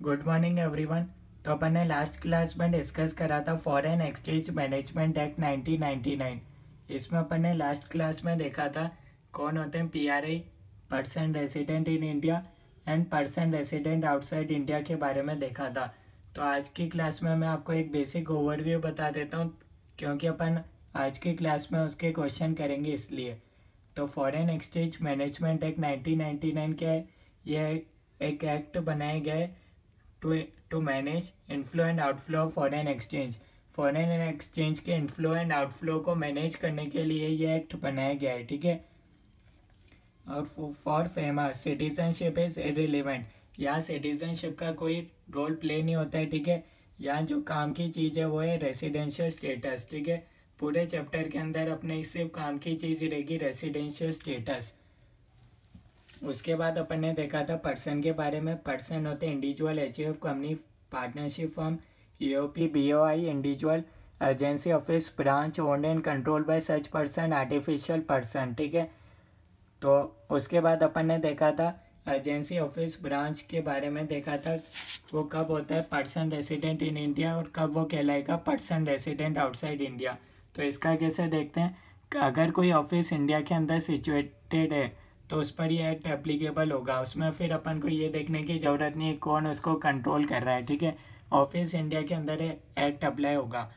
Good morning everyone. तो अपन ने last class में डिस्कस करा था फॉरेन एक्सचेंज मैनेजमेंट एक्ट 1999। इसमें अपन ने लास्ट क्लास में देखा था कौन होते हैं PRI, person resident in India and person resident outside India के बारे में देखा था। तो आज की क्लास में मैं आपको एक बेसिक ओवरव्यू बता देता हूँ, क्योंकि अपन आज की क्लास में उसके क्वेश्चन करेंगे इसलिए। तो फॉरेन एक्सचेंज मैनेजमेंट एक्ट 1999 क्या है? यह एक एक्ट बनाया गया है to manage inflow and outflow of foreign exchange. Foreign exchange के इनफ्लो एंड आउटफ्लो को मैनेज करने के लिए ये एक्ट बनाया गया है, ठीक है। और for famous citizenship is irrelevant, यहाँ सिटीजनशिप का कोई रोल प्ले नहीं होता है, ठीक है। यहाँ जो काम की चीज़ है वो है रेसिडेंशियल स्टेटस, ठीक है। पूरे चैप्टर के अंदर अपने सिर्फ काम की चीज़ रहेगी रेसिडेंशियल स्टेटस। उसके बाद अपन ने देखा था पर्सन के बारे में। पर्सन होते हैं individual, HUF, company, partnership firm, EOP, BOI, individual, agency, office, branch owned and control by such person, artificial person, ठीक है। तो उसके बाद अपन ने देखा था एजेंसी, ऑफिस, ब्रांच के बारे में देखा था वो कब होता है पर्सन रेसिडेंट इन इंडिया और कब वो कहलाएगा पर्सन रेसिडेंट आउटसाइड इंडिया। तो इसका कैसे देखते हैं, अगर कोई ऑफिस इंडिया के अंदर सिचुएटेड है तो उस पर ये एक्ट एप्लीकेबल होगा। उसमें फिर अपन को ये देखने की ज़रूरत नहीं है कौन उसको कंट्रोल कर रहा है, ठीक है। ऑफिस इंडिया के अंदर एक्ट अप्लाई होगा,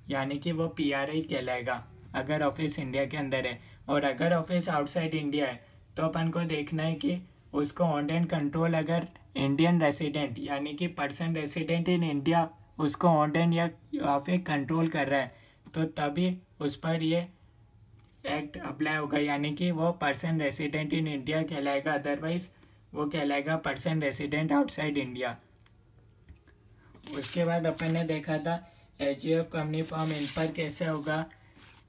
यानी कि वो पीआरआई कहलाएगा अगर ऑफिस इंडिया के अंदर है। और अगर ऑफिस आउटसाइड इंडिया है तो अपन को देखना है कि उसको ऑन एंड कंट्रोल अगर इंडियन रेसिडेंट यानी कि पर्सन रेसिडेंट इन इंडिया उसको ऑन एंड या फिर कंट्रोल कर रहा है तो तभी उस पर ये एक्ट अप्लाई होगा, यानी कि वो पर्सन रेसिडेंट इन इंडिया कहलाएगा, अदरवाइज वो कहलाएगा पर्सन रेसिडेंट आउटसाइड इंडिया। उसके बाद अपन ने देखा था एचयूएफ, कंपनी, फर्म, इन पर कैसे होगा।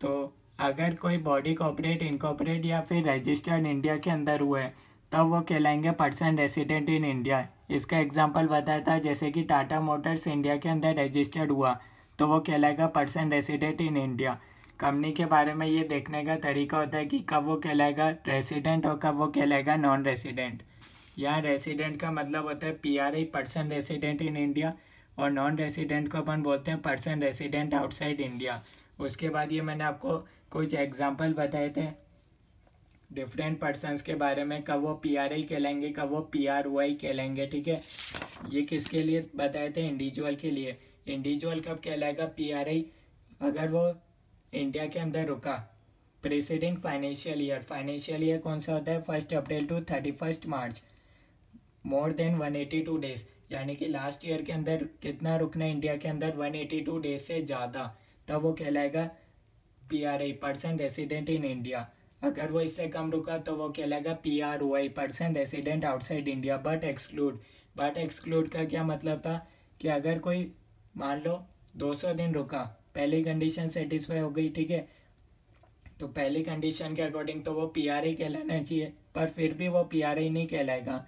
तो अगर कोई बॉडी कॉर्पोरेट, इनकॉर्पोरेट या फिर रजिस्टर्ड इंडिया के अंदर हुआ है तब वो कहलाएंगे पर्सन रेसिडेंट इन इंडिया। इसका एग्जांपल बताया था, जैसे कि टाटा मोटर्स इंडिया के अंदर रजिस्टर्ड हुआ तो वो कहलाएगा person resident in India. Company के बारे में ये देखने का तरीका होता है कि कब वो कहलाएगा रेसिडेंट और कब वो कहलाएगा नॉन रेसिडेंट। यहाँ रेसिडेंट का मतलब होता है PRI, person resident in India, और नॉन रेसिडेंट को अपन बोलते हैं पर्सन रेसिडेंट आउटसाइड इंडिया। उसके बाद ये मैंने आपको कुछ एग्जांपल बताए थे डिफरेंट पर्सन्स के बारे में, कब वो पीआरआई कहलाएंगे कब वो पीआरओआई कहलाएंगे, ठीक है। ये किसके लिए बताए थे? इंडिविजुअल के लिए। इंडिविजुअल कब कहलाएगा पीआरआई? अगर वो इंडिया के अंदर रुका preceding financial year. Financial year कौन सा होता है? 1 April to 31 March, more than 182 days, यानी कि लास्ट ईयर के अंदर कितना रुकना है इंडिया के अंदर? 182 डेज से ज़्यादा, तब वो कहलाएगा PRI, person resident in India. अगर वो इससे कम रुका तो वो कहलाएगा PROI, person resident outside India. But exclude का क्या मतलब था कि अगर कोई मान लो 200 दिन रुका, पहली कंडीशन सेटिस्फाई हो गई, ठीक है, तो पहली कंडीशन के अकॉर्डिंग तो वो पीआरआई कहलाना चाहिए, पर फिर भी वो पीआरआई नहीं कहलाएगा।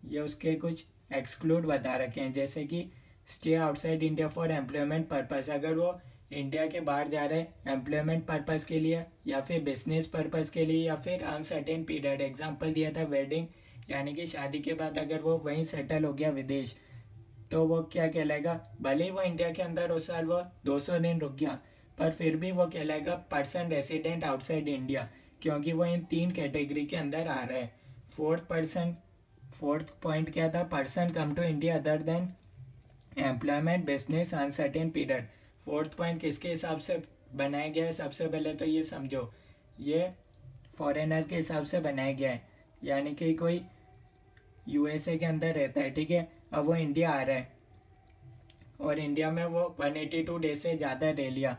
ये उसके कुछ एक्सक्लूड बता रखे हैं, जैसे कि stay outside India for employment purpose. अगर वो इंडिया के बाहर जा रहे हैं एम्प्लॉयमेंट पर्पस के लिए या फिर बिजनेस पर्पस के लिए या फिर अनसर्टेन पीरियड, एग्जांपल दिया था वेडिंग, यानी कि शादी के बाद अगर वो वहीं सेटल हो गया विदेश तो वो क्या कहलाएगा? भले ही वो इंडिया के अंदर उस साल वो 200 दिन रुक गया पर फिर भी वो कहलाएगा पर्सन रेसिडेंट आउटसाइड इंडिया, क्योंकि वो इन 3 कैटेगरी के अंदर आ रहा है। फोर्थ पॉइंट क्या था? Person come to India other than employment, business, uncertain period. Fourth point किसके हिसाब से बनाया गया है? सबसे पहले तो ये समझो, ये फॉरेनर के हिसाब से बनाया गया है, यानी कि कोई यूएसए के अंदर रहता है, ठीक है, अब वो इंडिया आ रहा है और इंडिया में वो 182 डेज से ज़्यादा रह लिया,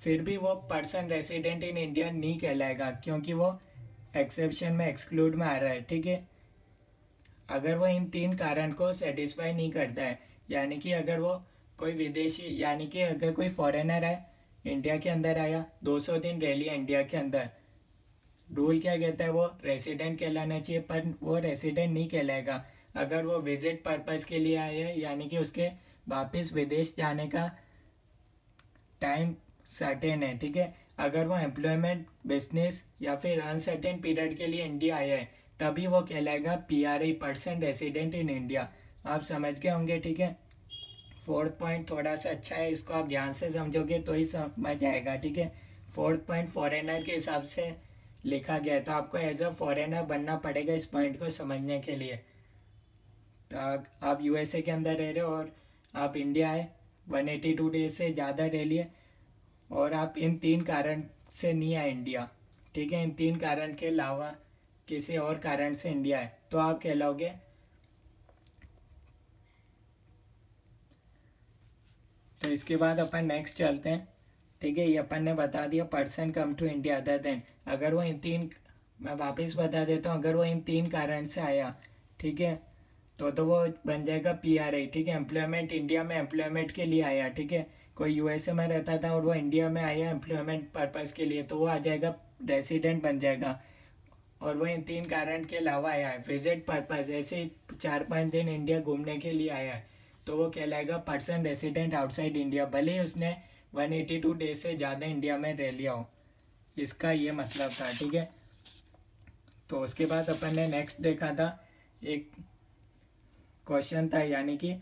फिर भी वो पर्सन रेसिडेंट इन इंडिया नहीं कहलाएगा, क्योंकि वो एक्सेप्शन में, एक्सक्लूड में आ रहा है, ठीक है। अगर वो इन 3 कारण को सेटिस्फाई नहीं करता है, यानी कि अगर वो कोई विदेशी, यानी कि अगर कोई फॉरेनर है इंडिया के अंदर आया, 200 दिन रह लिया इंडिया के अंदर, रूल क्या कहता है? वो रेसिडेंट कहलाना चाहिए, पर वो रेसिडेंट नहीं कहलाएगा। अगर वो विजिट पर्पस के लिए आए हैं, यानी कि उसके वापस विदेश जाने का टाइम सर्टेन है, ठीक है। अगर वो एम्प्लॉयमेंट, बिजनेस या फिर अनसर्टेन पीरियड के लिए इंडिया आया है तभी वो कहलाएगा PRI, person resident in India. आप समझ गए होंगे, ठीक है। फोर्थ पॉइंट थोड़ा सा अच्छा है, इसको आप ध्यान से समझोगे तो ही समझ आएगा, ठीक है। फोर्थ पॉइंट फॉरेनर के हिसाब से लिखा गया है, तो आपको एज अ फॉरेनर बनना पड़ेगा इस पॉइंट को समझने के लिए। तो आप यूएसए के अंदर रह रहे हो और आप इंडिया आए, 182 डेज से ज़्यादा रह लिए, और आप इन 3 कारण से नहीं आए इंडिया, ठीक है। इन 3 कारण के अलावा किसी और कारण से इंडिया है, तो आप कहलाओगे। तो इसके बाद अपन नेक्स्ट चलते हैं, ठीक है। ये अपन ने बता दिया person come to India other than, अगर वो इन 3, मैं वापस बता देता हूँ, अगर वो इन 3 कारण से आया, ठीक है, तो वो बन जाएगा PRI, ठीक है। एम्प्लॉयमेंट, इंडिया में एम्प्लॉयमेंट के लिए आया, ठीक है। कोई यूएसए में रहता था और वो इंडिया में आया एम्प्लॉयमेंट पर्पज़ के लिए, तो वो आ जाएगा रेसिडेंट बन जाएगा। और वो इन 3 कारण के अलावा आया है, विजिट पर्पज़, ऐसे 4-5 दिन इंडिया घूमने के लिए आया है, तो वो कहलाएगा पर्सन रेसिडेंट आउटसाइड इंडिया, भले ही उसने 182 डेज से ज़्यादा इंडिया में रह लिया हो। इसका ये मतलब था, ठीक है। तो उसके बाद अपन ने नेक्स्ट देखा था, एक क्वेश्चन था, यानी कि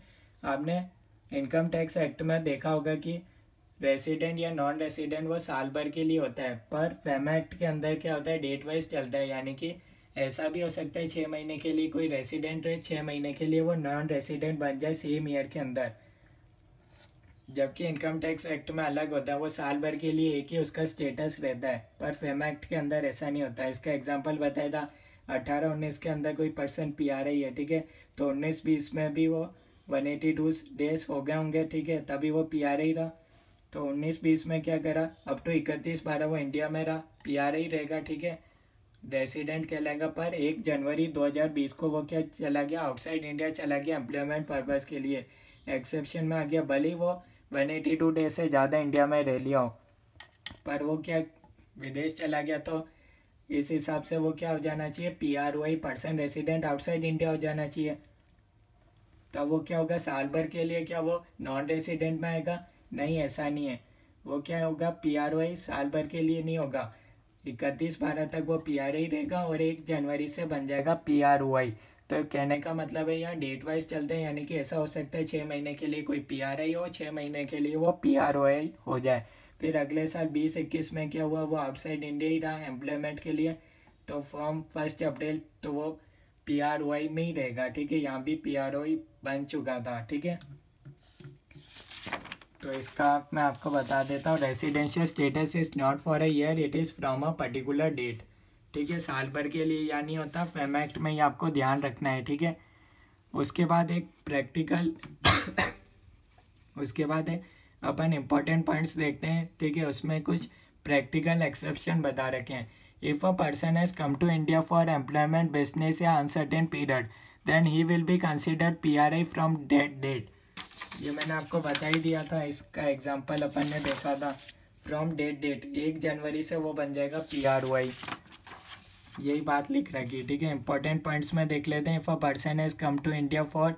आपने इनकम टैक्स एक्ट में देखा होगा कि रेसिडेंट या नॉन रेसिडेंट वो साल भर के लिए होता है, पर फेमा एक्ट के अंदर क्या होता है, डेट वाइज चलता है, यानी कि ऐसा भी हो सकता है 6 महीने के लिए कोई रेसिडेंट रहे, 6 महीने के लिए वो नॉन रेसिडेंट बन जाए सेम ईयर के अंदर। जबकि इनकम टैक्स एक्ट में अलग होता है, वो साल भर के लिए एक ही उसका स्टेटस रहता है, पर फेमा एक्ट के अंदर ऐसा नहीं होता है। इसका एग्जांपल बताया था, 18-19 के अंदर कोई पर्सन PRI है, ठीक है, तो 19-20 में भी वो 182 डेज हो गए होंगे, ठीक है, तभी वो PRI रहा। तो 19-20 में क्या करा, अब तो 31-12 वो इंडिया में रहा, PRI रहेगा, ठीक है, रेसिडेंट कहलाएगा। पर 1 जनवरी 2020 को वो क्या चला गया, आउटसाइड इंडिया चला गया एम्प्लॉयमेंट पर्पज़ के लिए, एक्सेप्शन में आ गया, भले वो 182 डेज से ज़्यादा इंडिया में रह लिया हो, पर वो क्या विदेश चला गया, तो इस हिसाब से वो क्या हो जाना चाहिए, PROI, person resident outside India हो जाना चाहिए। तब वो क्या होगा, साल भर के लिए क्या वो नॉन रेसिडेंट में आएगा, नहीं, ऐसा नहीं है। वो क्या होगा, PROI साल भर के लिए नहीं होगा, 31-12 तक वो PRI रहेगा, और 1 जनवरी से बन जाएगा PROI। तो कहने का मतलब है यहाँ डेट वाइज चलते हैं, यानी कि ऐसा हो सकता है 6 महीने के लिए कोई PRI हो, 6 महीने के लिए वो PROI हो जाए, फिर अगले साल 20-21 में क्या हुआ, वो आउटसाइड इंडिया ही रहा एम्प्लॉयमेंट के लिए, तो फ्रॉम 1 अप्रैल तो वो PROI में ही रहेगा, ठीक है। यहाँ भी PROI बन चुका था, ठीक है। तो इसका मैं आपको बता देता हूँ, residential status is not for a year, it is from a particular date, ठीक है, साल भर के लिए या नहीं होता, फेमा एक्ट में ही आपको ध्यान रखना है, ठीक है। उसके बाद एक प्रैक्टिकल उसके बाद अपन इम्पोर्टेंट पॉइंट्स देखते हैं, ठीक है। उसमें कुछ प्रैक्टिकल एक्सेप्शन बता रखे हैं। If a person has come to India for employment, business या uncertain period, then he will be considered PRI from date date. ये मैंने आपको बता ही दिया था, इसका एग्जांपल अपन ने देखा था, फ्रॉम डेट डेट, 1 जनवरी से वो बन जाएगा PROI, यही बात लिख रखी, ठीक है। इंपॉर्टेंट पॉइंट्स में देख लेते हैं। If a person has come to India for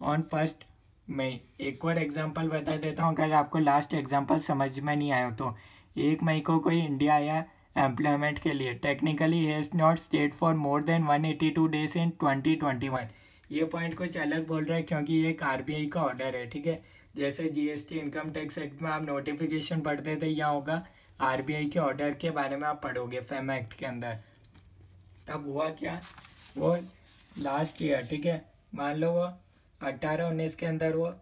on 1 May, एक और एग्जांपल बता देता हूँ, अगर आपको लास्ट एग्जांपल समझ में नहीं आया तो, 1 मई को कोई इंडिया आया एम्प्लॉयमेंट के लिए, technically has not stayed for more than 182 days in 2021। ये पॉइंट कुछ अलग बोल रहा है, क्योंकि ये एक RBI का ऑर्डर है, ठीक है। जैसे GST इनकम टैक्स एक्ट में आप नोटिफिकेशन पढ़ते थे, यहाँ होगा RBI के ऑर्डर के बारे में आप पढ़ोगे फेमा एक्ट के अंदर। तब हुआ क्या, वो लास्ट ईयर, ठीक है, मान लो वो 18-19 के अंदर वो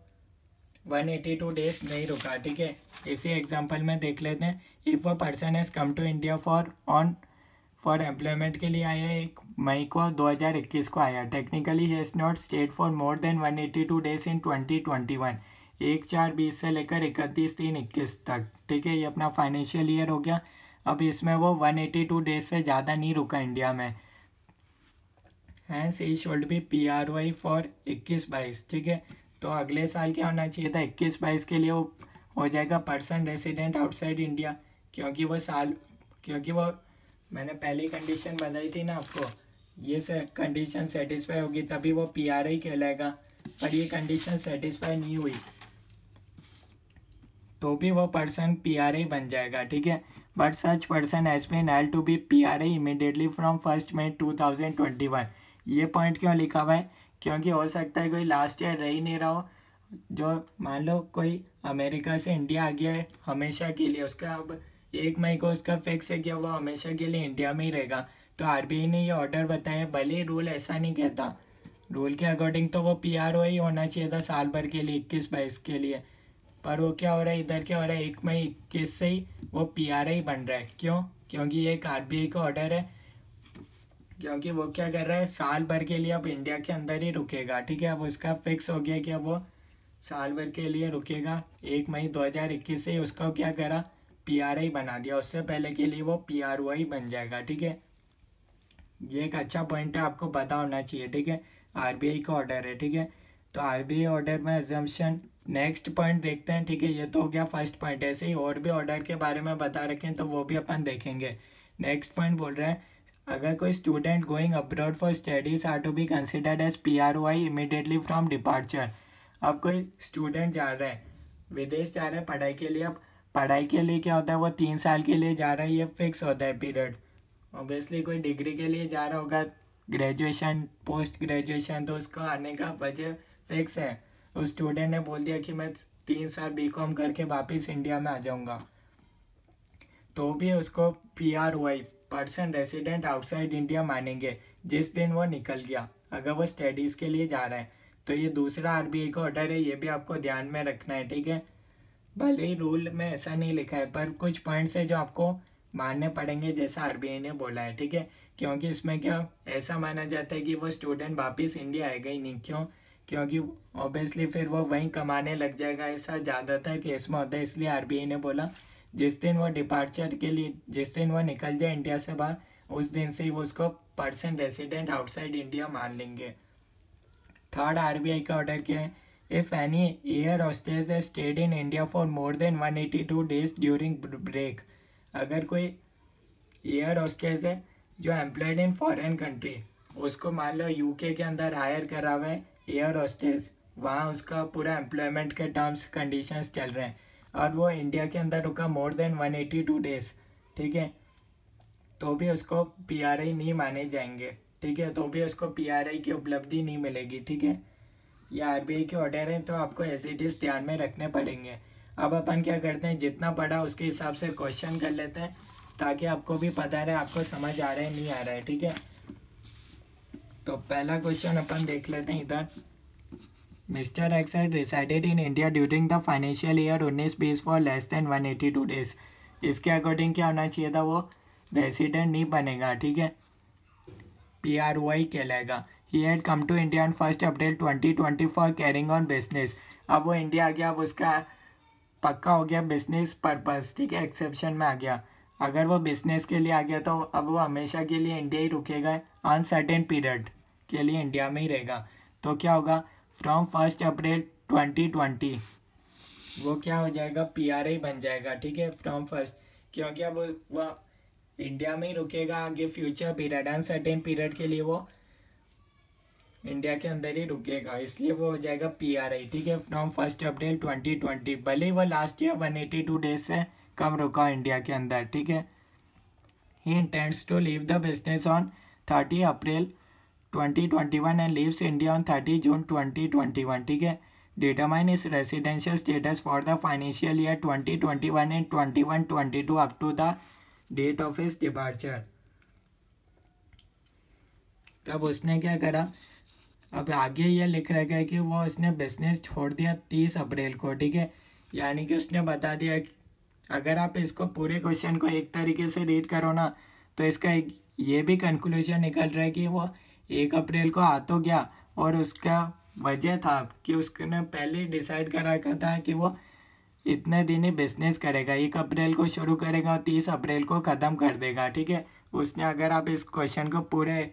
182 डेज नहीं रुका, ठीक है। इसी एग्जांपल में देख लेते हैं। If a person has come to India for employment के लिए आया 1 मई को 2021 को आया, technically has not stayed for more than 182 days in 2021, 1/4/20 से लेकर 31/3/21 तक, ठीक है। ये अपना फाइनेंशियल ईयर हो गया। अब इसमें वो 182 डेज से ज़्यादा नहीं रुका इंडिया में, hence he should be PROI for 21-22, ठीक है। तो अगले साल क्या होना चाहिए था, 21-22 के लिए वो हो जाएगा पर्सन रेसिडेंट आउटसाइड इंडिया, क्योंकि वो मैंने पहली कंडीशन बताई थी ना आपको, ये कंडीशन सेटिस्फाई होगी तभी वो PRI कहलाएगा, पर ये कंडीशन सेटिस्फाई नहीं हुई तो भी वो पर्सन PRI बन जाएगा, ठीक है। But such person has been held to be PRI immediately from 1 May 2021। ये पॉइंट क्यों लिखा हुआ है, क्योंकि हो सकता है कोई लास्ट ईयर रह ही नहीं रहा हो, जो मान लो कोई अमेरिका से इंडिया आ गया है हमेशा के लिए, उसका अब 1 मई को उसका फिक्स है कि वो हमेशा के लिए इंडिया में ही रहेगा। तो आरबीआई ने ये ऑर्डर बताया, भले ही रूल ऐसा नहीं कहता, रूल के अकॉर्डिंग तो वो पीआरओ ही होना चाहिए था साल भर के लिए 21-22 के लिए, पर वो क्या हो रहा है इधर, क्या हो रहा है 1 मई 21 से ही वो पीआरआई बन रहा है। क्यों? क्योंकि ये एक आरबीआई का ऑर्डर है, क्योंकि वो क्या कर रहा है साल भर के लिए अब इंडिया के अंदर ही रुकेगा। ठीक है, अब उसका फिक्स हो गया कि अब वो साल भर के लिए रुकेगा। 1 मई 2021 से ही उसका क्या करा, पीआरआई बना दिया, उससे पहले के लिए वो पीआरओ ही बन जाएगा। ठीक है, ये एक अच्छा पॉइंट है, आपको पता होना चाहिए। ठीक है, आरबीआई का ऑर्डर है। ठीक है, तो आरबीआई ऑर्डर में एजम्पशन। नेक्स्ट पॉइंट देखते हैं। ठीक है, ये तो हो गया फर्स्ट पॉइंट। ऐसे ही और भी ऑर्डर के बारे में बता रखे हैं तो वो भी अपन देखेंगे। नेक्स्ट पॉइंट बोल रहे हैं, अगर कोई student going abroad for studies are to be considered as PROI immediately from departure. अब कोई स्टूडेंट जा रहे हैं, विदेश जा रहे हैं पढ़ाई के लिए। अब पढ़ाई के लिए क्या होता है, वो 3 साल के लिए जा रहा है, ये फिक्स होता है पीरियड। ऑब्वियसली कोई डिग्री के लिए जा रहा होगा, ग्रेजुएशन पोस्ट ग्रेजुएशन, तो उसका आने का वजह फिक्स है। उस स्टूडेंट ने बोल दिया कि मैं 3 साल बीकॉम करके वापस इंडिया में आ जाऊंगा, तो भी उसको पीआरओआई पर्सन रेसिडेंट आउटसाइड इंडिया मानेंगे जिस दिन वो निकल गया, अगर वो स्टडीज़ के लिए जा रहा है। तो ये दूसरा आरबीआई का ऑर्डर है, ये भी आपको ध्यान में रखना है। ठीक है, भले ही रूल में ऐसा नहीं लिखा है, पर कुछ पॉइंट्स है जो आपको मानने पड़ेंगे जैसा आरबीआई ने बोला है। ठीक है, क्योंकि इसमें क्या ऐसा माना जाता है कि वो स्टूडेंट वापस इंडिया आएगा ही नहीं। क्यों? क्योंकि ऑब्वियसली फिर वो वहीं कमाने लग जाएगा, ऐसा ज़्यादातर केस में होता है। इसलिए आरबीआई ने बोला जिस दिन वो डिपार्चर के लिए, जिस दिन वो निकल जाए इंडिया से बाहर, उस दिन से ही वो उसको पर्सन रेसिडेंट आउटसाइड इंडिया मान लेंगे। थर्ड आरबीआई का ऑर्डर क्या है, if any air hostess has stayed in India for more than 182 days during break. अगर कोई एयर होस्टेस है जो एम्प्लॉयड इन फॉरेन कंट्री, उसको मान लो यूके के अंदर हायर करा हुआ है एयर होस्टेस, वहाँ उसका पूरा एम्प्लॉयमेंट के टर्म्स कंडीशंस चल रहे हैं, और वो इंडिया के अंदर रुका मोर देन 182 डेज, ठीक है, तो भी उसको पीआरआई नहीं माने जाएंगे। ठीक है, तो भी उसको पीआरआई की उपलब्धि नहीं मिलेगी। ठीक है, ये आरबीआई के ऑर्डर हैं, तो आपको एज इट इज़ ध्यान में रखने पड़ेंगे। अब अपन क्या करते हैं, जितना पढ़ा उसके हिसाब से क्वेश्चन कर लेते हैं, ताकि आपको भी पता रहे आपको समझ आ रहा है नहीं आ रहा है। ठीक है, तो पहला क्वेश्चन अपन देख लेते हैं इधर। Mister x had resided in India during the financial year 19-20 for less than 182 days. इसके अकॉर्डिंग क्या होना चाहिए था, वो रेसिडेंट नहीं बनेगा। ठीक है, पीआरओआई कहलाएगा। He had come to India on 1 April 2020 for carrying on business. अब वो इंडिया आ गया, अब उसका पक्का हो गया बिजनेस पर्पस। ठीक है, एक्सेप्शन में आ गया। अगर वो बिजनेस के लिए आ गया तो अब वो हमेशा के लिए इंडिया ही रुकेगा, अनसर्टेन पीरियड के लिए इंडिया में ही रहेगा। तो क्या होगा, फ्रॉम 1 अप्रैल 2020 वो क्या हो जाएगा, पीआरआई बन जाएगा। ठीक है, फ्रॉम 1, क्योंकि अब वो इंडिया में ही रुकेगा आगे फ्यूचर पीरियड, अनसर्टेन पीरियड के लिए वो इंडिया के अंदर ही रुकेगा, इसलिए वो हो जाएगा पीआरआई। ठीक है, फ्रॉम 1 अप्रैल 2020, भले ही वो लास्ट ईयर 182 डेज से कम रुका इंडिया के अंदर। ठीक है, he intends to leave the business on 30 April 2021 and leaves India on 30 June 2021। ठीक है, determine is residential status for the financial year 2021 and 21-22 up to the date of his departure. तब उसने क्या करा, अब आगे ये लिख रखा है कि वो उसने बिजनेस छोड़ दिया 30 अप्रैल को। ठीक है, यानी कि उसने बता दिया, अगर आप इसको पूरे क्वेश्चन को एक तरीके से रीड करो ना, तो इसका एक ये भी कंक्लूजन निकल रहा है कि वो 1 अप्रैल को आ तो गया, और उसका वजह था कि उसने पहले डिसाइड कर रखा था कि वो इतने दिन ही बिजनेस करेगा, 1 अप्रैल को शुरू करेगा और 30 अप्रैल को ख़त्म कर देगा। ठीक है, उसने, अगर आप इस क्वेश्चन को पूरे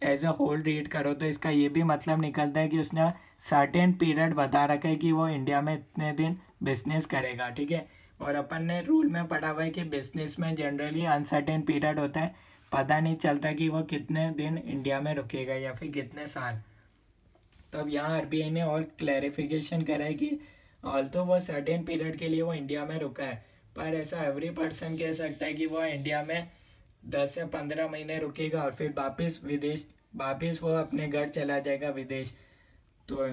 एज अ होल रीड करो तो इसका ये भी मतलब निकलता है कि उसने सर्टेन पीरियड बता रखा है कि वो इंडिया में इतने दिन बिजनेस करेगा। ठीक है, और अपन ने रूल में पढ़ा हुआ है कि बिजनेस में जनरली अनसर्टेन पीरियड होता है, पता नहीं चलता कि वो कितने दिन इंडिया में रुकेगा या फिर कितने साल। तो अब यहाँ आरबीआई ने और क्लैरिफिकेशन करा है कि ऑल्दो वो सर्टेन पीरियड के लिए वो इंडिया में रुका है, पर ऐसा एवरी पर्सन कह सकता है कि वो इंडिया में 10 से 15 महीने रुकेगा और फिर वापस वो अपने घर चला जाएगा विदेश। तो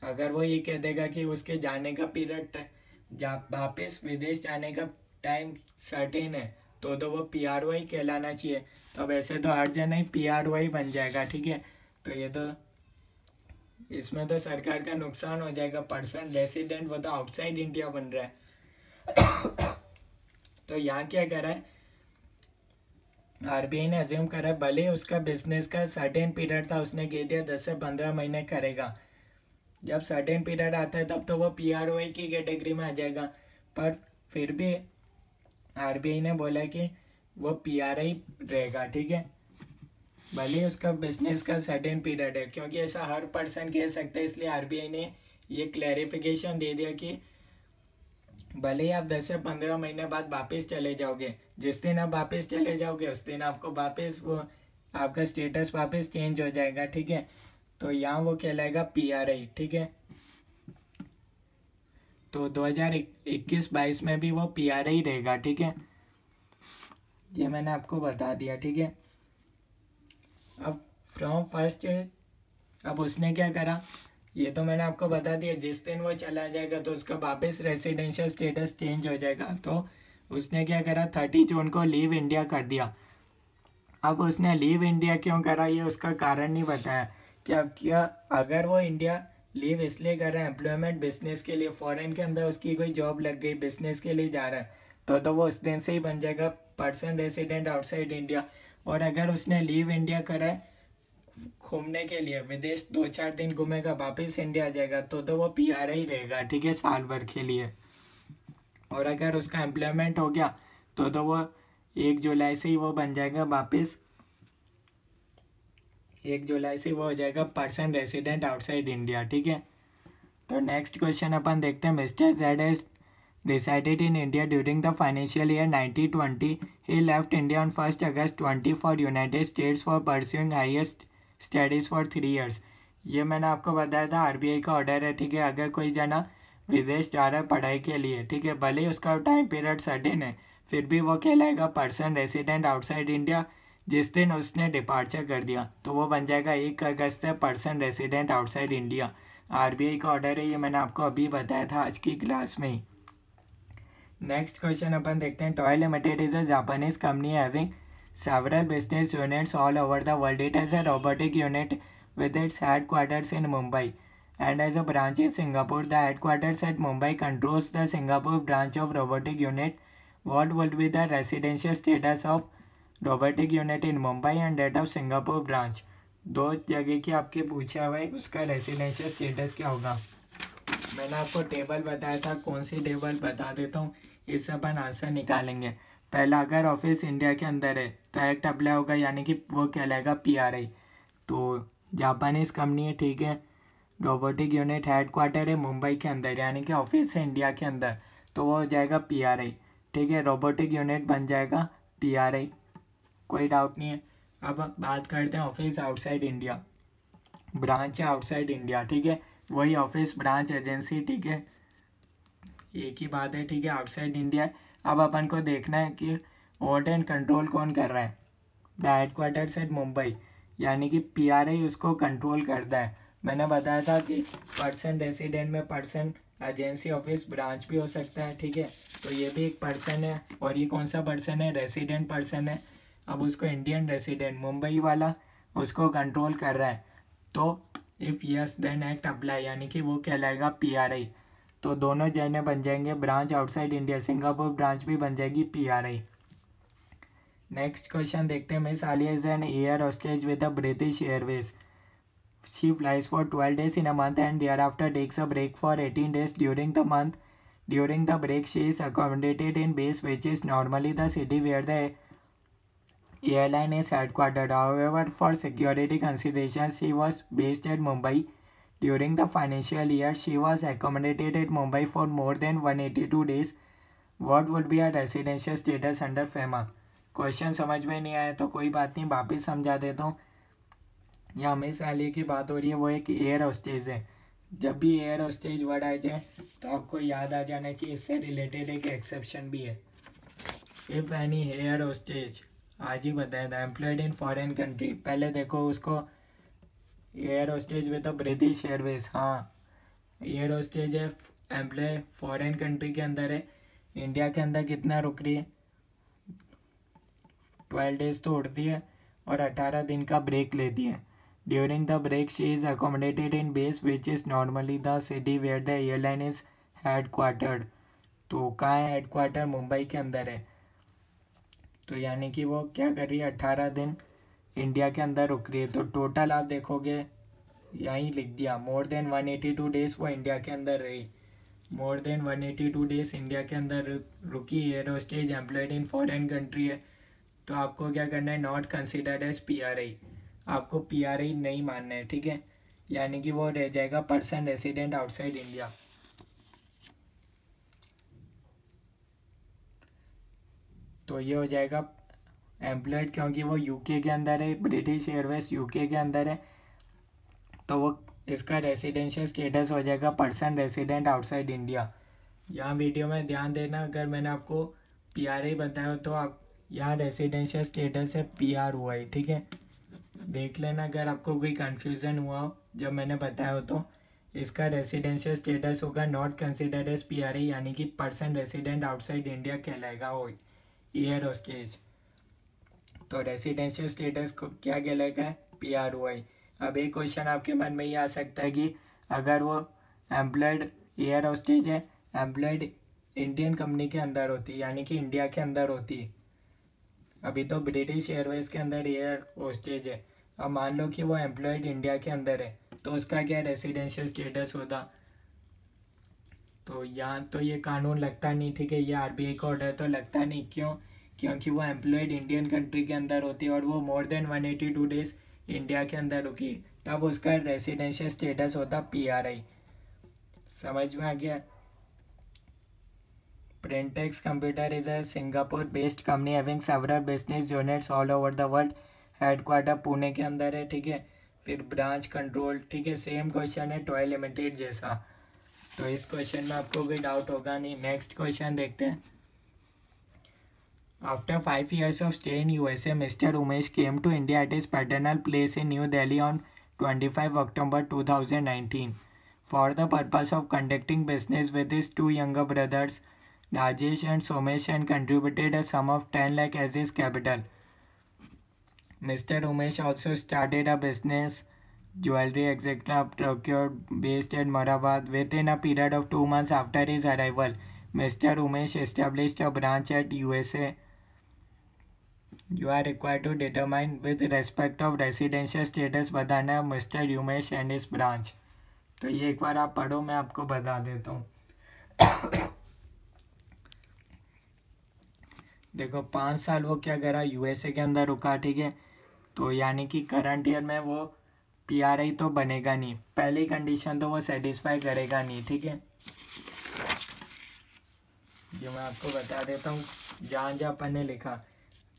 अगर वो ये कह देगा कि उसके जाने का पीरियड वापस विदेश जाने का टाइम सर्टेन है तो वो PRO ही कहलाना चाहिए। तो अब ऐसे तो हर जन ही PRO ही बन जाएगा, ठीक है। तो ये तो इसमें तो सरकार का नुकसान हो जाएगा। पर्सन रेसिडेंट वो तो आउटसाइड इंडिया बन रहा है। तो यहाँ क्या करा है, RBI ने अज्यूम करा है भले उसका बिजनेस का सर्टेन पीरियड था, उसने कह दिया 10 से 15 महीने करेगा। जब सर्टेन पीरियड आता है तब तो वो PRO की कैटेगरी में आ जाएगा, पर फिर भी RBI ने बोला कि वो PRI रहेगा, ठीक है, भले उसका बिजनेस का सर्टेन पीरियड है। क्योंकि ऐसा हर पर्सन कह सकता है, इसलिए RBI ने ये क्लैरिफिकेशन दे दिया कि भले ही आप 10 से 15 महीने बाद वापस चले जाओगे, जिस दिन आप वापस चले जाओगे उस दिन आपको वापस वो आपका स्टेटस वापस चेंज हो जाएगा, ठीक है। तो यहाँ वो कहलाएगा PRI, ठीक है। तो 2021-22 में भी वो PRI रहेगा, ठीक है। ये मैंने आपको बता दिया, ठीक है। अब फ्रॉम फर्स्ट, अब उसने क्या करा ये तो मैंने आपको बता दिया। जिस दिन वो चला जाएगा तो उसका वापस रेसिडेंशियल स्टेटस चेंज हो जाएगा। तो उसने क्या करा, 30 जून को लीव इंडिया कर दिया। अब उसने लीव इंडिया क्यों करा ये उसका कारण नहीं बताया। क्या अगर वो इंडिया लीव इसलिए कर रहा है एम्प्लॉयमेंट बिजनेस के लिए, फॉरेन के अंदर उसकी कोई जॉब लग गई, बिजनेस के लिए जा रहा है, तो वो उस दिन से ही बन जाएगा पर्सन रेसिडेंट आउटसाइड इंडिया। और अगर उसने लीव इंडिया करा है घूमने के लिए, विदेश 2-4 दिन घूमेगा वापस इंडिया आ जाएगा, तो वो PRI रहेगा, ठीक है, साल भर के लिए। और अगर उसका एम्प्लॉयमेंट हो गया तो वो 1 जुलाई से ही वो बन जाएगा वापस, 1 जुलाई से वो हो जाएगा पर्सन रेसिडेंट आउटसाइड इंडिया, ठीक है। तो नेक्स्ट क्वेश्चन अपन देखते हैं। Mister Z has resided in India during the financial year 1920. He left India on 1st August 20 for United States for pursuing highest studies for 3 years. ये मैंने आपको बताया था RBI का ऑर्डर है, ठीक है। अगर कोई जना विदेश जा रहा है पढ़ाई के लिए, ठीक है, भले ही उसका टाइम पीरियड सर्टेन है, फिर भी वो कहलाएगा पर्सन रेसिडेंट आउटसाइड इंडिया। जिस दिन उसने डिपार्चर कर दिया तो वो बन जाएगा 1 अगस्त है person resident outside India. RBI का ऑर्डर है, ये मैंने आपको अभी बताया था आज की क्लास में ही। नेक्स्ट क्वेश्चन अपन देखते हैं। Toy limited is a Japanese company having several business units all over the world. It has a robotic unit with its headquarters in Mumbai and has a branch in Singapore. The headquarters at Mumbai controls the Singapore branch of robotic unit. What would be the residential status of robotic unit in Mumbai and that of Singapore branch? दो जगह की आपके पूछा हुआ है, उसका residential status क्या होगा। मैंने आपको टेबल बताया था, कौन सी टेबल बता देता हूँ, इससे अपन आंसर निकालेंगे। पहला, अगर ऑफिस इंडिया के अंदर है तो एक्ट अप्लाई होगा, यानी कि वो कहलाएगा PRI। तो जापानीज कंपनी है, ठीक है, रोबोटिक यूनिट हेडक्वार्टर है मुंबई के अंदर, यानी कि ऑफिस है इंडिया के अंदर, तो वो हो जाएगा PRI, ठीक है। रोबोटिक यूनिट बन जाएगा PRI, कोई डाउट नहीं है। अब बात करते हैं ऑफिस आउटसाइड इंडिया। ब्रांच है आउटसाइड इंडिया, ठीक है, वही ऑफिस ब्रांच एजेंसी, ठीक है, एक ही बात है, ठीक है, आउटसाइड इंडिया। अब अपन को देखना है कि ऑर्डर एंड कंट्रोल कौन कर रहा है। द हेडक्वार्टर्स एट मुंबई, यानी कि PRI उसको कंट्रोल करता है। मैंने बताया था कि पर्सन रेसिडेंट में पर्सन एजेंसी ऑफिस ब्रांच भी हो सकता है, ठीक है। तो ये भी एक पर्सन है, और ये कौन सा पर्सन है, रेसिडेंट पर्सन है। अब उसको इंडियन रेसिडेंट मुंबई वाला उसको कंट्रोल कर रहा है। तो if yes then act apply, यानी कि वो कहलाएगा PRI। तो दोनों जने बन जाएंगे branch outside India, Singapore branch भी बन जाएगी PRI। नेक्स्ट क्वेश्चन देखते हैं। Miss Alia is an air hostess with the British Airways. She flies for 12 days in a month and thereafter takes a break for 18 days during the month. During the break, she is accommodated in base, which is normally the city where the airline is headquartered. However, for security considerations, she was based at Mumbai. During the financial year, she was accommodated at Mumbai for more than 182 days. What would be her residential status under FEMA? Question समझ में नहीं आया तो कोई बात नहीं, वापिस समझा देता हूँ। यहाँ मिस आलिया की बात हो रही है, वो एक एयर होस्टेज है। जब भी एयर होस्टेज वर्ड आ जाए तो आपको याद आ जाना चाहिए, इससे रिलेटेड एक एक्सेप्शन भी है। इफ़ एनी एयर होस्टेज, आज ही बताया था, एम्प्लॉयड इन फॉरेन कंट्री। पहले देखो उसको air hostess with British Airways, हाँ एयर होस्टेज है, एम्प्लॉय फॉरेन कंट्री के अंदर है, इंडिया के अंदर कितना रुक रही है, 12 डेज तो उड़ती है और 18 दिन का ब्रेक लेती है। During the break she is accommodated in base which is normally the city where the airline is headquartered. तो कहाँ है हेड क्वार्टर? मुंबई के अंदर है। तो यानी कि वो क्या कर रही है, 18 दिन इंडिया के अंदर रुक रही है। तो टोटल आप देखोगे, यहीं लिख दिया, मोर देन 182 डेज वो इंडिया के अंदर रही, मोर देन 182 डेज इंडिया के अंदर रुकी। Air hostess employed in foreign country है। तो आपको क्या करना है, नॉट कंसिडर्ड एज पीआरआई, आपको पीआरआई नहीं मानना है, ठीक है। यानी कि वो रह जाएगा पर्सन रेसिडेंट आउटसाइड इंडिया। तो ये हो जाएगा एम्प्लॉयड, क्योंकि वो यूके के अंदर है, ब्रिटिश एयरवेज यूके के अंदर है, तो वो इसका रेसिडेंशियल स्टेटस हो जाएगा पर्सन रेसिडेंट आउटसाइड इंडिया। यहाँ वीडियो में ध्यान देना, अगर मैंने आपको पीआरआई बताया हो तो आप यहाँ रेसिडेंशियल स्टेटस है पीआर हुआ है, ठीक है। देख लेना अगर आपको कोई कन्फ्यूज़न हुआ हो जब मैंने बताया हो तो। इसका रेसिडेंशियल स्टेटस होगा नॉट कंसिडर्ड एज पीआरआई, यानी कि पर्सन रेसिडेंट आउटसाइड इंडिया कहलाएगा वो एयर होस्टेज। तो रेसिडेंशियल स्टेटस को क्या कहलाएगा, पीआरओआई। अब एक क्वेश्चन आपके मन में ये आ सकता है कि अगर वो एम्प्लॉयड एयर होस्टेज है, एम्प्लॉयड इंडियन कंपनी के अंदर होती, यानी कि इंडिया के अंदर होती, अभी तो ब्रिटिश एयरवेज के अंदर एयर होस्टेज है, अब मान लो कि वो एम्प्लॉयड इंडिया के अंदर है, तो उसका क्या रेसिडेंशियल स्टेटस होता। तो यहाँ तो ये कानून लगता नहीं, ठीक है, ये आरबीआई का ऑर्डर तो लगता नहीं। क्यों? क्योंकि वो एम्प्लॉयड इंडियन कंट्री के अंदर होती है और वो मोर देन 182 डेज इंडिया के अंदर रुकी, तब उसका रेसिडेंशियल स्टेटस होता पीआरआई। समझ में आ गया? Printex computer is a Singapore based company having several business units all over the world. Headquarter Pune के अंदर है, ठीक है। फिर ब्रांच कंट्रोल, ठीक है, सेम क्वेश्चन है टॉय लिमिटेड जैसा। तो इस क्वेश्चन में आपको कोई डाउट होगा नहीं। नेक्स्ट क्वेश्चन देखते हैं। After 5 years of stay in USA, Mr. Umesh came to India at his paternal place in New Delhi on 25 October 2019 for the purpose of conducting business with his two younger brothers, Rajesh and Somesh, and contributed a sum of 10 lakh as his capital. Mr. Umesh also started a business, jewelry etc. procured based at Moradabad. Within a period of 2 months after his arrival, Mr. Umesh established a branch at USA. You are required to determine with respect of residential status बताना mister Umesh and इस branch. तो ये एक बार आप पढ़ो, मैं आपको बता देता हूँ। देखो 5 साल वो क्या करा, यूएसए के अंदर रुका, ठीक है। तो यानी कि करंट ईयर में वो पीआरआई तो बनेगा नहीं, पहली कंडीशन तो वो सेटिस्फाई करेगा नहीं, ठीक है। ये मैं आपको बता देता हूँ, जहाँ जहाँ अपन ने लिखा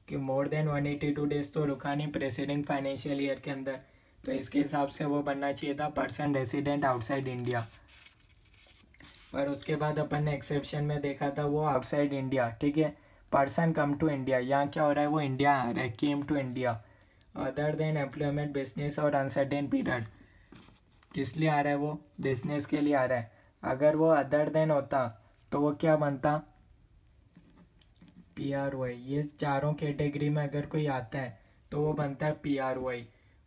कि मोर देन 182 डेज तो रुका नहीं प्रेसिडिंग फाइनेंशियल ईयर के अंदर, तो इसके हिसाब से वो बनना चाहिए था पर्सन रेसिडेंट आउटसाइड इंडिया। पर उसके बाद अपन ने एक्सेप्शन में देखा था वो आउटसाइड इंडिया, ठीक है। पर्सन कम टू इंडिया, यहाँ क्या हो रहा है, वो इंडिया आ रहा है, came to India. Other than employment, business और अनसर्टेन पीरियड, किस लिए आ रहा है, वो बिजनेस के लिए आ रहा है। अगर वो अदर देन होता तो वो क्या बनता, पीआरओआई। ये चारों कैटेगरी में अगर कोई आता है तो वो बनता है पीआरओआई,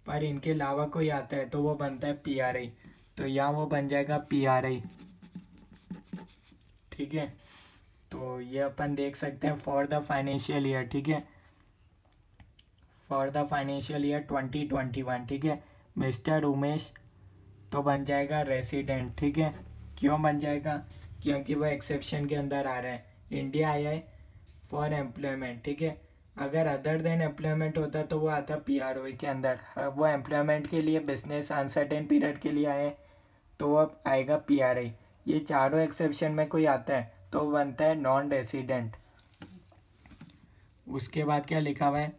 पर इनके अलावा कोई आता है तो वो बनता है पीआरआई। तो यहाँ वो बन जाएगा पीआरआई, ठीक है। तो ये अपन देख सकते हैं फॉर द फाइनेंशियल ईयर, ठीक है, फॉर द फाइनेंशियल ईयर 2021, ठीक है। मिस्टर उमेश तो बन जाएगा रेसिडेंट, ठीक है। क्यों बन जाएगा, क्योंकि वो एक्सेप्शन के अंदर आ रहा है, इंडिया आया है फॉर एम्प्लॉयमेंट, ठीक है। अगर अदर देन एम्प्लॉयमेंट होता तो वो आता पीआरओआई के अंदर। वो एम्प्लॉयमेंट के लिए, बिजनेस अनसर्टेन पीरियड के लिए आए तो वो आएगा पीआरआई। ये चारों एक्सेप्शन में कोई आता है तो वो बनता है नॉन रेसिडेंट। उसके बाद क्या लिखा हुआ है,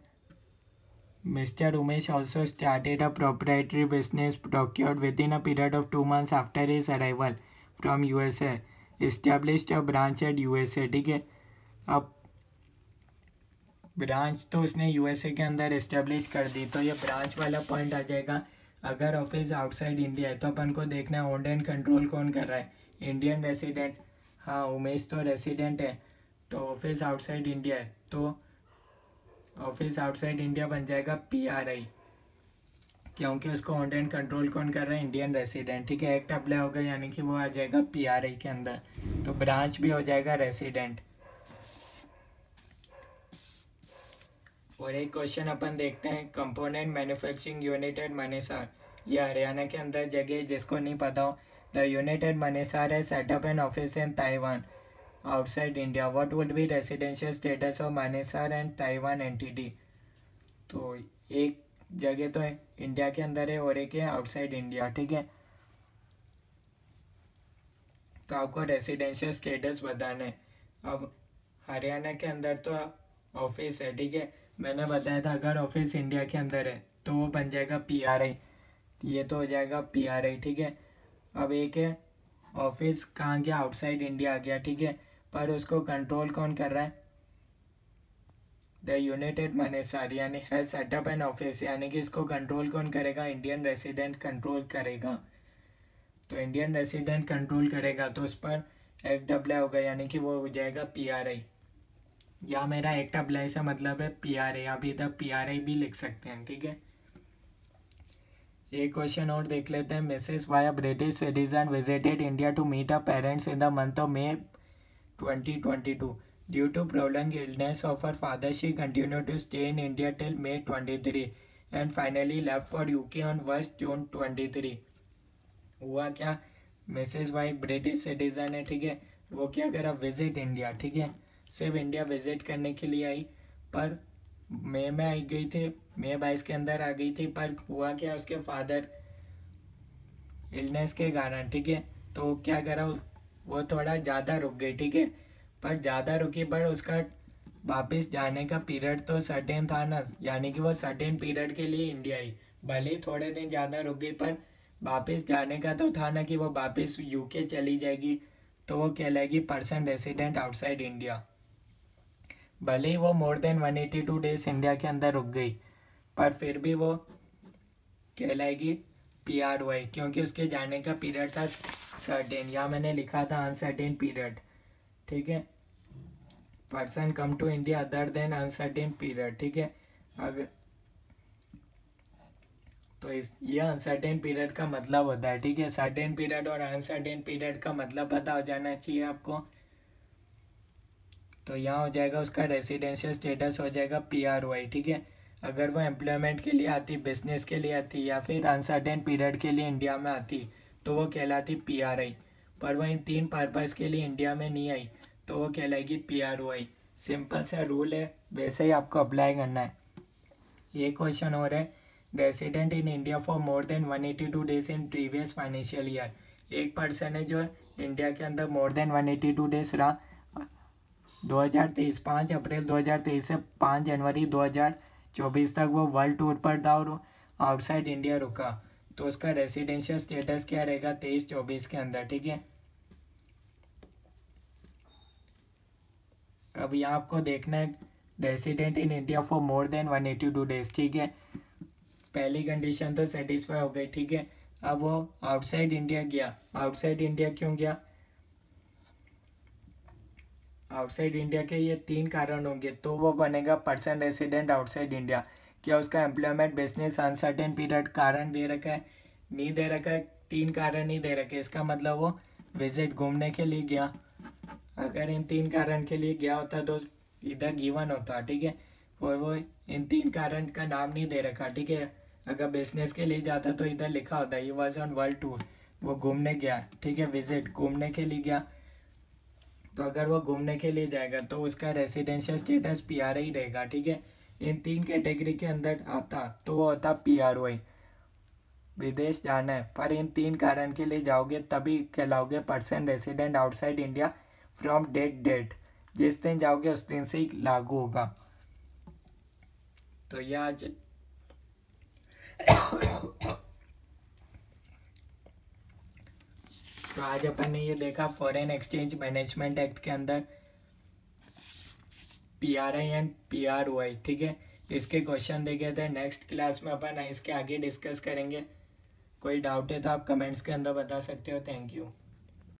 mister Umesh also started a proprietary business procured with in a period of 2 months after his arrival from USA, established a branch at USA, ठीक है। अब ब्रांच तो उसने यूएसए के अंदर एस्टेब्लिश कर दी, तो ये ब्रांच वाला पॉइंट आ जाएगा। अगर ऑफिस आउटसाइड इंडिया है तो अपन को देखना है ओन्ड एंड कंट्रोल कौन कर रहा है, इंडियन रेसिडेंट। हाँ उमेश तो रेसिडेंट है, तो ऑफिस आउटसाइड इंडिया है तो ऑफिस आउटसाइड इंडिया बन जाएगा PRI, क्योंकि उसको ओन्ड एंड कंट्रोल कौन कर रहा है, इंडियन रेसिडेंट। ठीक है, एक्ट अप्लाई होगा यानी कि वो आ जाएगा PRI के अंदर, तो ब्रांच भी हो जाएगा रेसिडेंट। और एक क्वेश्चन अपन देखते हैं, component manufacturing unit at Manesar, ये हरियाणा के अंदर जगह है, जिसको नहीं पता हो। द यूनिट एट मनेसर है setup an office in Taiwan outside India, what would be residential status of Manesar and Taiwan entity. तो एक जगह तो इंडिया के अंदर है और एक है आउटसाइड इंडिया। ठीक है, तो आपको रेसिडेंशियल स्टेटस बताना है। अब हरियाणा के अंदर तो ऑफिस है, ठीक है, मैंने बताया था अगर ऑफिस इंडिया के अंदर है तो वो बन जाएगा PRI, ये तो हो जाएगा PRI। ठीक है, अब एक है ऑफिस कहाँ गया, आउटसाइड इंडिया आ गया। ठीक है, पर उसको कंट्रोल कौन कर रहा है, द यूनाइटेड मनेसर यानी है सेटअप एन ऑफिस, यानी कि इसको कंट्रोल कौन करेगा, इंडियन रेसिडेंट कंट्रोल करेगा। तो इंडियन रेसिडेंट कंट्रोल करेगा तो उस पर एक्ट अप्लाई होगा, यानी कि वो हो जाएगा PRI। या मेरा एक्ट अप्लाई से मतलब है PRI, आप इधर PRI भी लिख सकते हैं। ठीक है, एक क्वेश्चन और देख लेते हैं। Mrs Y a British citizen visited India to meet a parents in the month of May 2022. Due to prolonged illness of her father, she continued to stay in India till May 23 and finally left for UK on 1st June 23. हुआ क्या, Mrs Y British citizen है, ठीक है, वो क्या करा, visit India. ठीक है, सिर्फ इंडिया विजिट करने के लिए आई, पर मई में आई गई थी, May 22 के अंदर आ गई थी, पर हुआ क्या, उसके फादर इलनेस के कारण। ठीक है, तो क्या करा, वो थोड़ा ज़्यादा रुक गई। ठीक है, पर ज़्यादा रुकी, पर उसका वापस जाने का पीरियड तो सर्टेन था ना, यानी कि वो सर्टेन पीरियड के लिए इंडिया आई, भले ही थोड़े दिन ज़्यादा रुक गई, पर वापस जाने का तो था ना कि वो वापस UK चली जाएगी, तो वो कहलाएगी पर्सन रेसिडेंट आउटसाइड इंडिया। भले ही वो मोर देन 182 डेज इंडिया के अंदर रुक गई, पर फिर भी वो कहलाएगी PRY, क्योंकि उसके जाने का पीरियड था सर्टेन, या मैंने लिखा था अनसर्टेन पीरियड। ठीक है, person come to India other than uncertain period. ठीक है, अगर तो ये अनसर्टेन पीरियड का मतलब होता है। ठीक है, सर्टेन पीरियड और अनसर्टेन पीरियड का मतलब पता हो जाना चाहिए आपको। तो यहाँ हो जाएगा उसका रेसिडेंशियल स्टेटस हो जाएगा PRY। ठीक है, अगर वो एम्प्लॉयमेंट के लिए आती, बिजनेस के लिए आती, या फिर अनसर्टेन पीरियड के लिए इंडिया में आती, तो वो कहलाती PRI, पर वो इन तीन पर्पज़ के लिए इंडिया में नहीं आई तो वो कहलाएगी PRY। सिंपल सा रूल है, वैसे ही आपको अप्लाई करना है। ये क्वेश्चन हो रहा है, resident in India for more than 182 days in previous financial year. एक पर्सन है जो इंडिया के अंदर मोर देन 182 डेज रहा 2023, 5 अप्रैल 2023 से 5 जनवरी 2024 तक वो वर्ल्ड टूर पर था और आउटसाइड इंडिया रुका, तो उसका रेसिडेंशियल स्टेटस क्या रहेगा 23-24 के अंदर। ठीक है, अब यहाँ आपको देखना है resident in India for more than 182 days. ठीक है, पहली कंडीशन तो सेटिस्फाई हो गई। ठीक है, अब वो आउटसाइड इंडिया गया, आउटसाइड इंडिया क्यों गया, आउटसाइड इंडिया के ये 3 कारण होंगे, तो वो बनेगा पर्सन रेसिडेंट आउटसाइड इंडिया। क्या उसका एम्प्लॉयमेंट, बिजनेस, अनसर्टेन पीरियड कारण दे रखा है, नहीं दे रखा है, 3 कारण नहीं दे रखे, इसका मतलब वो विजिट घूमने के लिए गया। अगर इन 3 कारण के लिए गया होता तो इधर गिवन होता। ठीक है, और वो इन 3 कारण का नाम नहीं दे रखा। ठीक है, अगर बिजनेस के लिए जाता तो इधर लिखा होता he was on world tour, वो घूमने गया। ठीक है, विजिट घूमने के लिए गया, तो अगर वो घूमने के लिए जाएगा तो उसका रेसिडेंशियल स्टेटस PRI रहेगा। ठीक है, इन 3 कैटेगरी के अंदर आता तो वो होता PRY, विदेश जाना है पर इन 3 कारण के लिए जाओगे तभी कहलाओगे person resident outside India from date, जिस दिन जाओगे उस दिन से ही लागू होगा। तो ये आज तो आज अपन ने ये देखा फॉरेन एक्सचेंज मैनेजमेंट एक्ट के अंदर PRI एंड PRY। ठीक है, इसके क्वेश्चन देखे थे, नेक्स्ट क्लास में अपन इसके आगे डिस्कस करेंगे। कोई डाउट है तो आप कमेंट्स के अंदर बता सकते हो। Thank you.